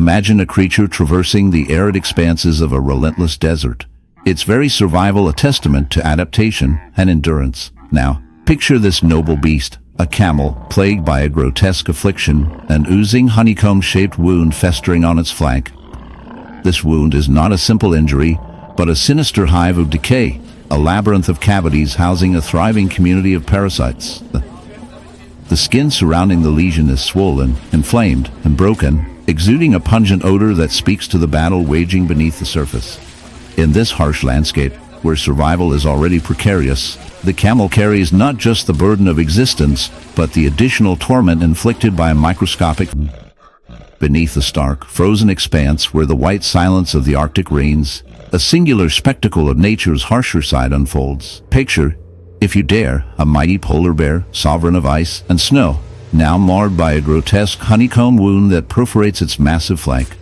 Imagine a creature traversing the arid expanses of a relentless desert. Its very survival a testament to adaptation and endurance. Now, picture this noble beast, a camel, plagued by a grotesque affliction, an oozing honeycomb-shaped wound festering on its flank. This wound is not a simple injury, but a sinister hive of decay, a labyrinth of cavities housing a thriving community of parasites. The skin surrounding the lesion is swollen, inflamed, and broken, exuding a pungent odor that speaks to the battle waging beneath the surface. In this harsh landscape, where survival is already precarious, the camel carries not just the burden of existence, but the additional torment inflicted by a microscopic. Beneath the stark, frozen expanse where the white silence of the Arctic reigns, a singular spectacle of nature's harsher side unfolds. Picture, if you dare, a mighty polar bear, sovereign of ice and snow, now marred by a grotesque honeycomb wound that perforates its massive flank.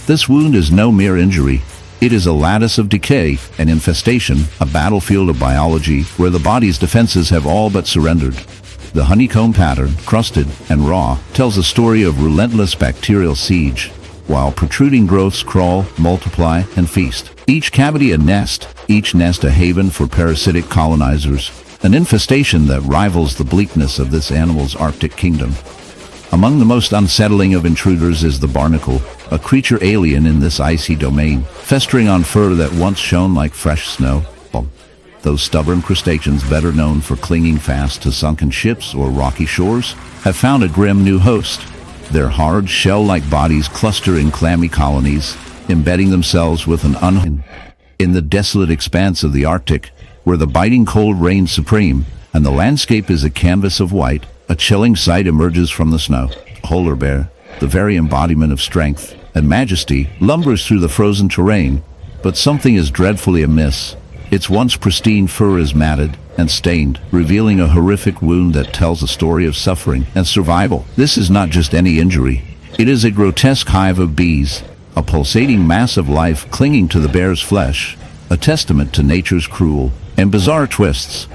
This wound is no mere injury. It is a lattice of decay, an infestation, a battlefield of biology where the body's defenses have all but surrendered. The honeycomb pattern, crusted and raw, tells a story of relentless bacterial siege, while protruding growths crawl, multiply, and feast. Each cavity a nest, each nest a haven for parasitic colonizers, an infestation that rivals the bleakness of this animal's Arctic kingdom. Among the most unsettling of intruders is the barnacle, a creature alien in this icy domain, festering on fur that once shone like fresh snow. Those stubborn crustaceans, better known for clinging fast to sunken ships or rocky shores, have found a grim new host. Their hard, shell-like bodies cluster in clammy colonies, embedding themselves with an in the desolate expanse of the Arctic, where the biting cold reigns supreme, and the landscape is a canvas of white, a chilling sight emerges from the snow. A polar bear, the very embodiment of strength and majesty, lumbers through the frozen terrain, but something is dreadfully amiss. Its once pristine fur is matted and stained, revealing a horrific wound that tells a story of suffering and survival. This is not just any injury. It is a grotesque hive of bees, a pulsating mass of life clinging to the bear's flesh, a testament to nature's cruel and bizarre twists.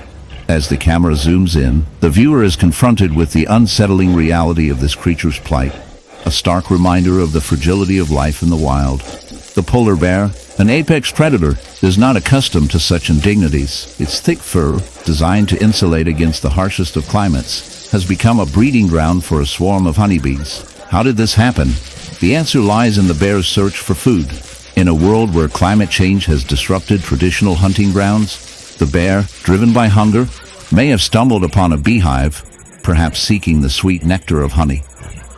As the camera zooms in, the viewer is confronted with the unsettling reality of this creature's plight, a stark reminder of the fragility of life in the wild. The polar bear, an apex predator, is not accustomed to such indignities. Its thick fur, designed to insulate against the harshest of climates, has become a breeding ground for a swarm of honeybees. How did this happen? The answer lies in the bear's search for food. In a world where climate change has disrupted traditional hunting grounds, the bear, driven by hunger, may have stumbled upon a beehive, perhaps seeking the sweet nectar of honey.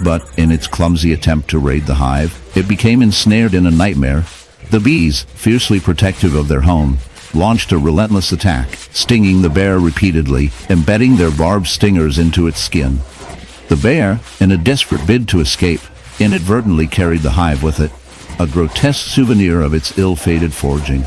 But in its clumsy attempt to raid the hive, it became ensnared in a nightmare. The bees, fiercely protective of their home, launched a relentless attack, stinging the bear repeatedly, embedding their barbed stingers into its skin. The bear, in a desperate bid to escape, inadvertently carried the hive with it, a grotesque souvenir of its ill-fated foraging.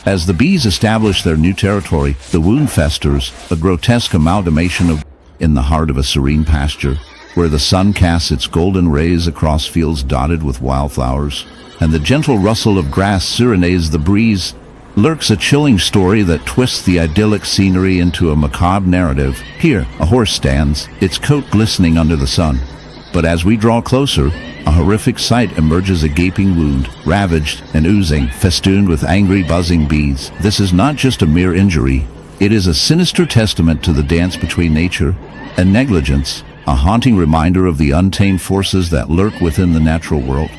As the bees establish their new territory, the wound festers, a grotesque amalgamation of in the heart of a serene pasture, where the sun casts its golden rays across fields dotted with wildflowers, and the gentle rustle of grass serenades the breeze, lurks a chilling story that twists the idyllic scenery into a macabre narrative. Here, a horse stands, its coat glistening under the sun. But as we draw closer, a horrific sight emerges, a gaping wound, ravaged and oozing, festooned with angry buzzing bees. This is not just a mere injury. It is a sinister testament to the dance between nature and negligence, a haunting reminder of the untamed forces that lurk within the natural world.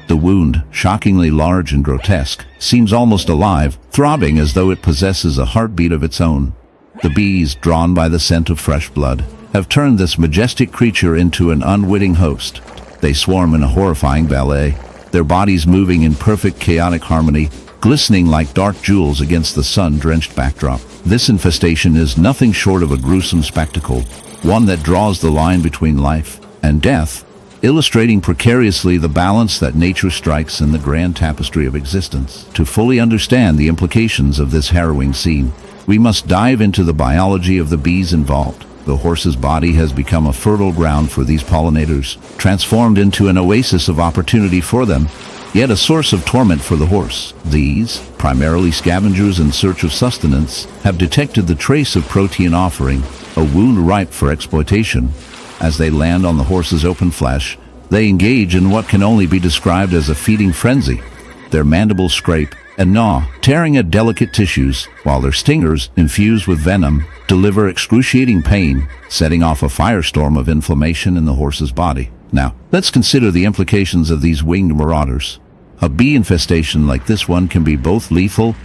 The wound, shockingly large and grotesque, seems almost alive, throbbing as though it possesses a heartbeat of its own. The bees, drawn by the scent of fresh blood, have turned this majestic creature into an unwitting host. They swarm in a horrifying ballet, their bodies moving in perfect chaotic harmony, glistening like dark jewels against the sun-drenched backdrop. This infestation is nothing short of a gruesome spectacle, one that draws the line between life and death, illustrating precariously the balance that nature strikes in the grand tapestry of existence. To fully understand the implications of this harrowing scene, we must dive into the biology of the bees involved. The horse's body has become a fertile ground for these pollinators, transformed into an oasis of opportunity for them, yet a source of torment for the horse. These, primarily scavengers in search of sustenance, have detected the trace of protein offering, a wound ripe for exploitation. As they land on the horse's open flesh, They engage in what can only be described as a feeding frenzy. Their mandibles scrape and gnaw, tearing at delicate tissues, while their stingers, infused with venom, deliver excruciating pain, setting off a firestorm of inflammation in the horse's body. Now, let's consider the implications of these winged marauders. A bee infestation like this one can be both lethal